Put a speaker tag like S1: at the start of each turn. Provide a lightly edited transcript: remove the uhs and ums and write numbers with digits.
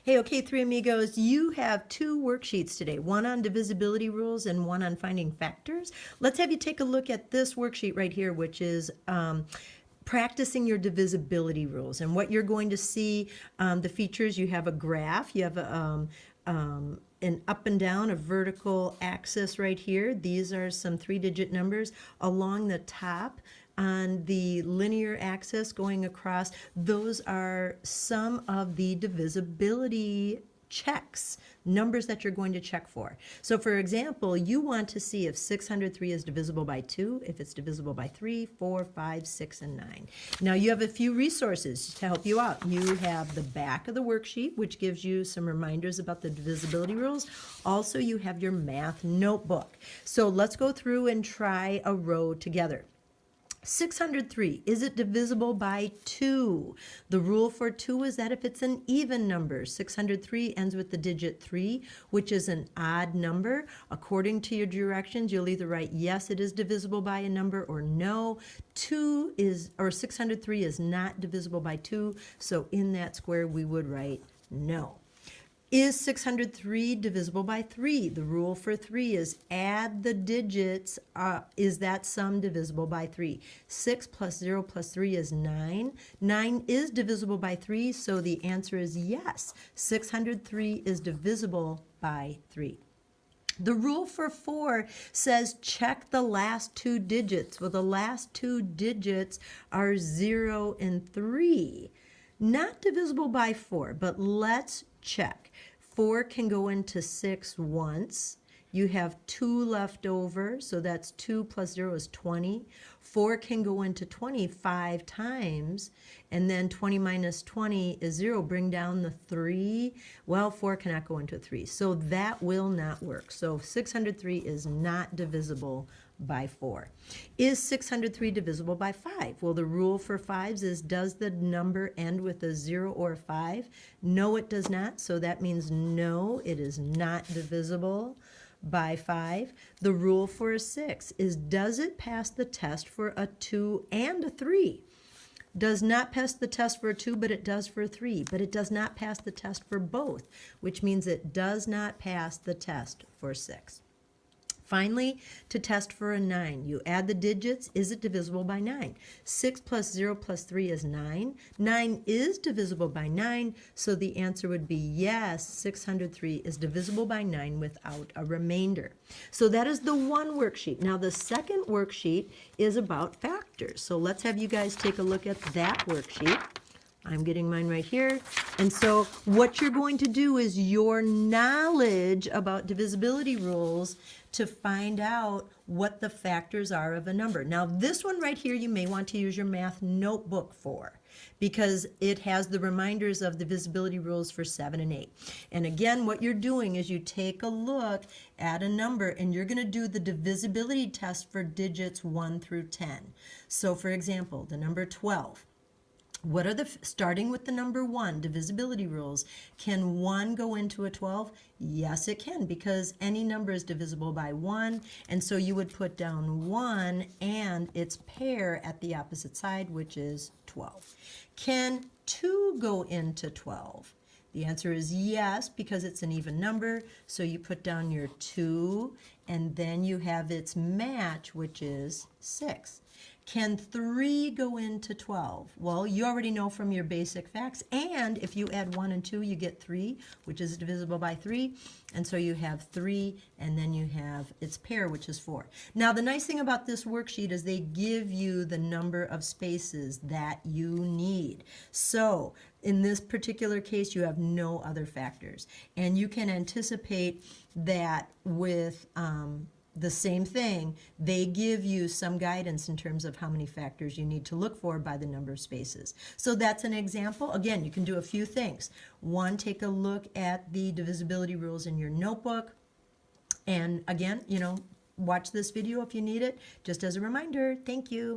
S1: Hey, okay, three amigos, you have two worksheets today, one on divisibility rules and one on finding factors. Let's have you take a look at this worksheet right here, which is practicing your divisibility rules. And what you're going to see, the features, you have a graph, you have an up and down, a vertical axis right here. These are some three-digit numbers along the top. On the linear axis going across, those are some of the divisibility checks, numbers that you're going to check for. So for example, you want to see if 603 is divisible by 2, if it's divisible by 3, 4, 5, 6, and 9. Now you have a few resources to help you out. You have the back of the worksheet, which gives you some reminders about the divisibility rules. Also, you have your math notebook. So let's go through and try a row together. 603, is it divisible by 2? The rule for 2 is that if it's an even number, 603 ends with the digit 3, which is an odd number. According to your directions, you'll either write yes, it is divisible by a number, or no, 603 is not divisible by 2, so in that square we would write no. Is 603 divisible by 3? The rule for 3 is add the digits. Is that sum divisible by 3? 6 plus 0 plus 3 is 9. 9 is divisible by 3, so the answer is yes. 603 is divisible by 3. The rule for 4 says check the last two digits. Well, the last two digits are 0 and 3. Not divisible by 4, but let's check. 4 can go into 6 once. You have 2 left over, so that's 2 plus 0 is 20. 4 can go into 25 times, and then 20 minus 20 is 0. Bring down the 3. Well, 4 cannot go into 3, so that will not work. So 603 is not divisible by 4. Is 603 divisible by 5? Well, the rule for 5s is, does the number end with a 0 or a 5? No, it does not, so that means no, it is not divisible by 5. The rule for a 6 is, does it pass the test for a 2 and a 3? Does not pass the test for a 2, but it does for a 3. But it does not pass the test for both, which means it does not pass the test for 6. Finally, to test for a 9, you add the digits. Is it divisible by 9? 6 plus 0 plus 3 is 9. 9 is divisible by 9, so the answer would be yes, 603 is divisible by 9 without a remainder. So that is the one worksheet. Now the second worksheet is about factors. So let's have you guys take a look at that worksheet. I'm getting mine right here. And so what you're going to do is your knowledge about divisibility rules to find out what the factors are of a number. Now this one right here you may want to use your math notebook for, because it has the reminders of the divisibility rules for 7 and 8. And again, what you're doing is you take a look at a number and you're going to do the divisibility test for digits 1 through 10. So for example, the number 12. What are starting with the number 1, divisibility rules. Can 1 go into a 12? Yes, it can, because any number is divisible by 1, and so you would put down 1 and its pair at the opposite side, which is 12. Can 2 go into 12? The answer is yes, because it's an even number, so you put down your 2, and then you have its match, which is 6. Can 3 go into 12? Well, you already know from your basic facts, and if you add 1 and 2, you get 3, which is divisible by 3, and so you have 3, and then you have its pair, which is 4. Now, the nice thing about this worksheet is they give you the number of spaces that you need. So, in this particular case, you have no other factors, and you can anticipate that with the same thing, they give you some guidance in terms of how many factors you need to look for by the number of spaces. So that's an example. Again, you can do a few things. One, take a look at the divisibility rules in your notebook. And again, watch this video if you need it. Just as a reminder, thank you.